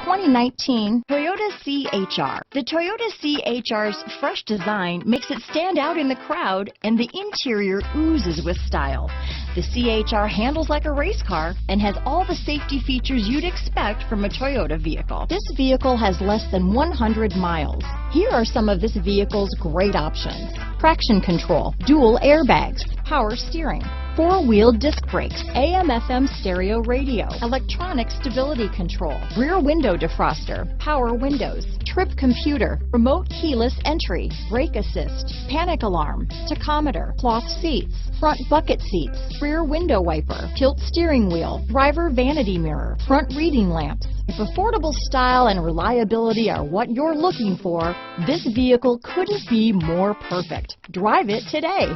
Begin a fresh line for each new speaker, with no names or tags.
2019 Toyota CHR. The Toyota CHR's fresh design makes it stand out in the crowd, and the interior oozes with style. The CHR handles like a race car and has all the safety features you'd expect from a Toyota vehicle. This vehicle has less than 100 miles. Here are some of this vehicle's great options: traction control, dual airbags, power steering, four-wheel disc brakes, AM/FM stereo radio, electronic stability control, rear window defroster, power windows, trip computer, remote keyless entry, brake assist, panic alarm, tachometer, cloth seats, front bucket seats, rear window wiper, tilt steering wheel, driver vanity mirror, front reading lamps. If affordable style and reliability are what you're looking for, this vehicle couldn't be more perfect. Drive it today.